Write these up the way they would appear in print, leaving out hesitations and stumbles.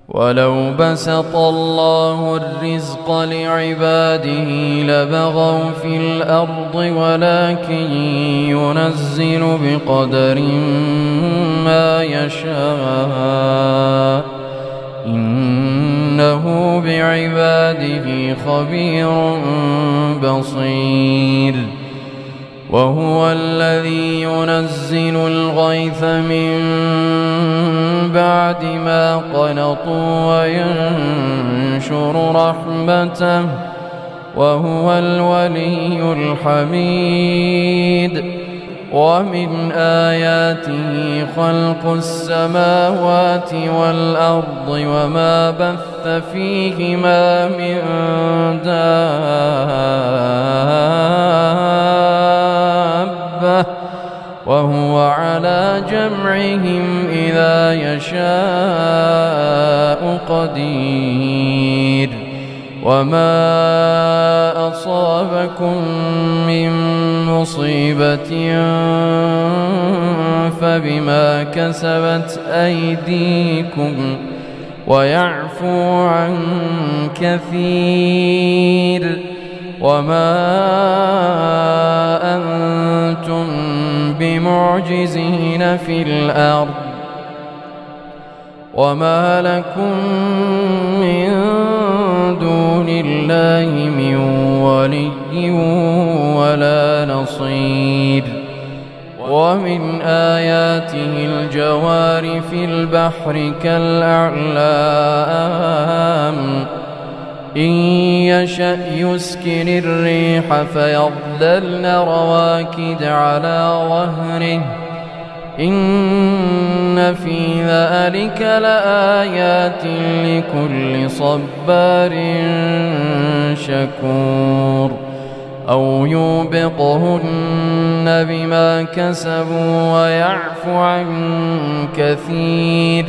ولو بسط الله الرزق لعباده لبغوا في الأرض ولكن ينزل بقدر ما يشاء إنه بعباده خبير بصير وهو الذي ينزل الغيث من بعد ما قنطوا وينشر رحمته وهو الولي الحميد ومن آياته خلق السماوات والأرض وما بث فيهما من دابة وهو على جمعهم إذا يشاء قدير وما أصابكم من مصيبة فبما كسبت أيديكم ويعفو عن كثير وما أنتم بمعجزين في الأرض وما لكم من دون الله من ولي ولا نصير ومن آياته الجوار في البحر كالأعلام إن يشأ يسكن الريح فيظللن رواكد على ظهره إن في ذلك لآيات لكل صبار شكور أو يوبقهن بما كسبوا ويعفو عن كثير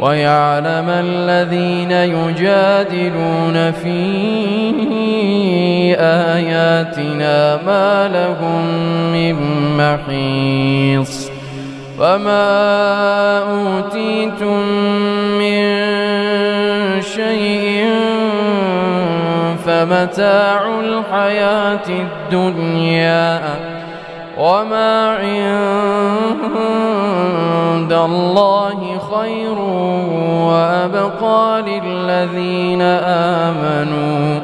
ويعلم الذين يجادلون في آياتنا ما لهم من محيص وما أوتيتم من شيء فمتاع الحياة الدنيا وما عند الله خير وأبقى للذين آمنوا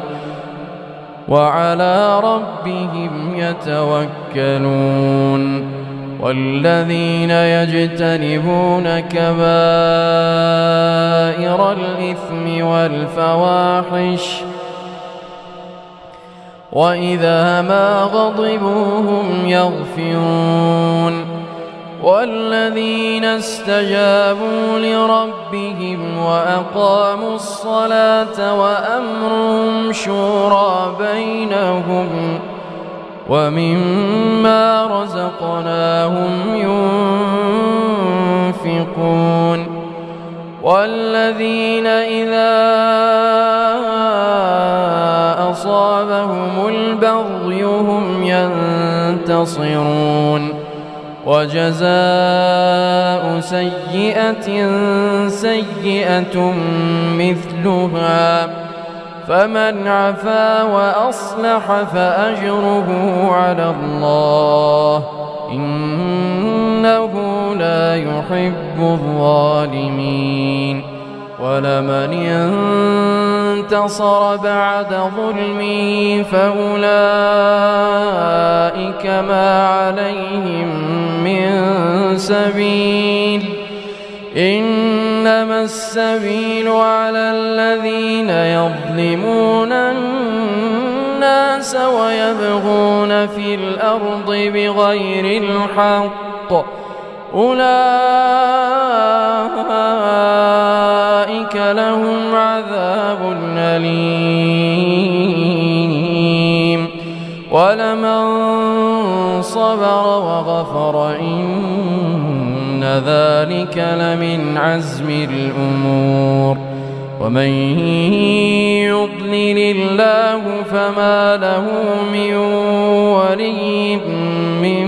وعلى ربهم يتوكلون والذين يجتنبون كبائر الإثم والفواحش وإذا ما غضبوا هم يغفرون والذين استجابوا لربهم وأقاموا الصلاة وأمرهم شورى بينهم ومما رزقناهم ينفقون والذين إذا أصابهم البغي هم ينتصرون وجزاء سيئة سيئة مثلها فمن عفا وأصلح فأجره على الله إنه لا يحب الظالمين ولمن انتصر بعد ظلمه فأولئك ما عليهم من سبيل إنما السبيل على الذين يظلمون الناس ويبغون في الأرض بغير الحق أولئك لهم عذاب أليم ولمن صبر وغفر إن ذلك لمن عزم الأمور ومن يضلل الله فما له من ولي من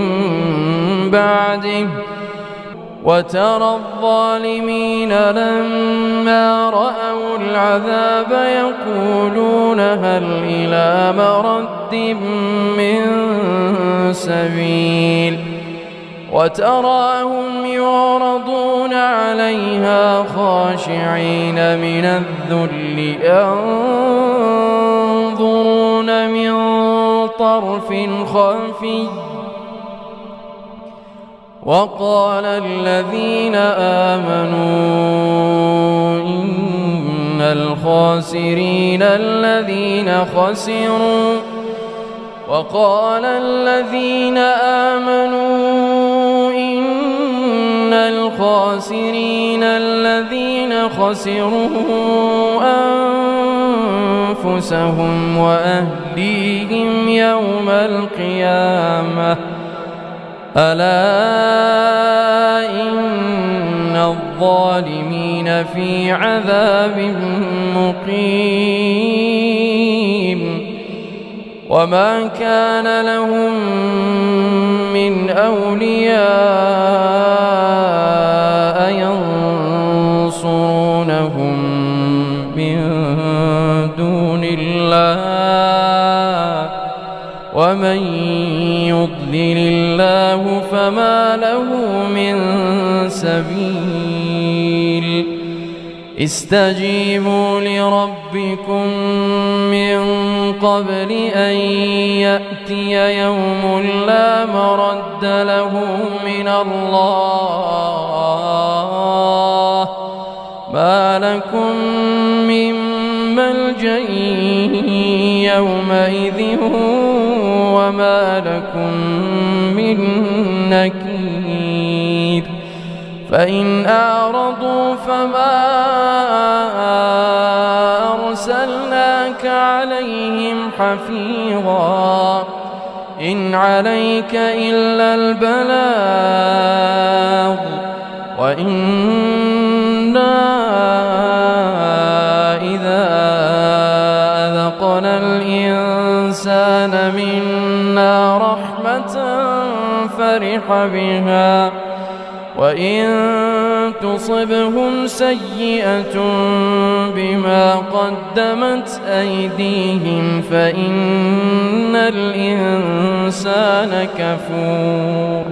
بعده وترى الظالمين لما رأوا العذاب يقولون هل إلى مرد من سبيل وتراهم يعرضون عليها خاشعين من الذل ينظرون من طرف خفي وقال الذين آمنوا إن الخاسرين الذين خسروا أنفسهم وأهليهم يوم القيامة ألا إن الظالمين في عذاب مقيم وما كان لهم من أولياء ينصرونهم من دون الله ومن يضلل الله فما له من سبيل استجيبوا لربكم من قبل أن يأتي يوم لا مرد له من الله ما لكم من ملجأ يومئذ وما لكم من نكير فإن أعرضوا فما أرسلناك عليهم حفيظا إن عليك إلا البلاغ وإنا إذا أذقنا الإنسان منا رحمة فرح بها وإن تصبهم سيئة بما قدمت أيديهم فإن الإنسان كفور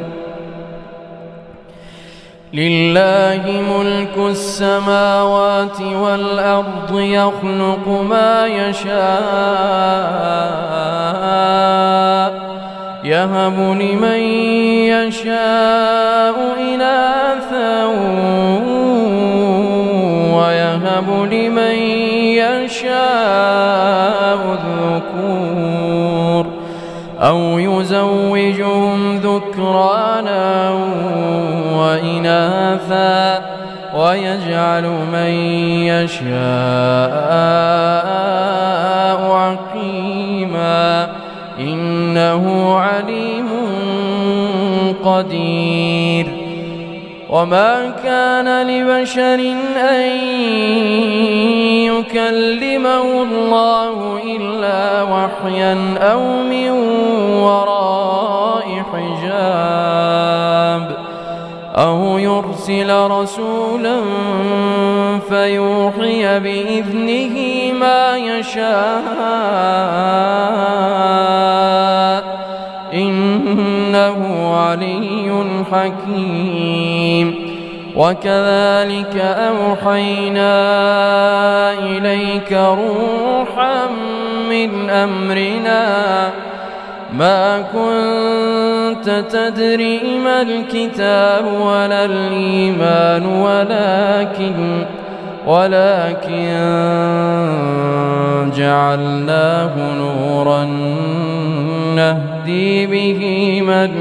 لله ملك السماوات والأرض يخلق ما يشاء يهب لمن يشاء إناثا ويهب لمن يشاء الذكور أو يزوجهم ذكرانا وإناثا ويجعل من يشاء عقيما إنه عليم قدير وما كان لبشر أن يكلمه الله إلا وحيا أو من وراء حجاب أو يرسل رسولا فيوحي بإذنه ما يشاء إنه علي حكيم وكذلك أوحينا إليك روحا من أمرنا ما كنت تدري ما الكتاب ولا الإيمان ولكن جعلناه نورا نهدي به من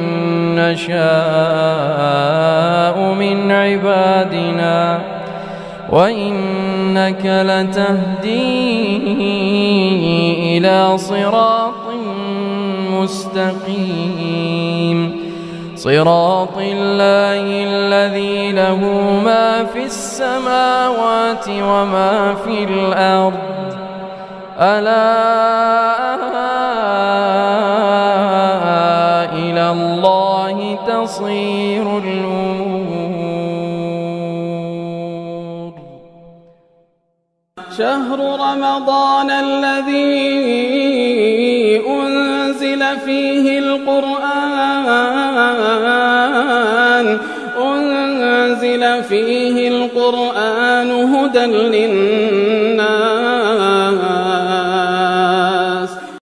نشاء من عبادنا وإنك لتهدي إلى صراط مستقيم صراط الله الذي له ما في السماوات وما في الأرض ألا إلى الله تصير الأمور شهر رمضان الذي أنزل فيه القرآن هدى للناس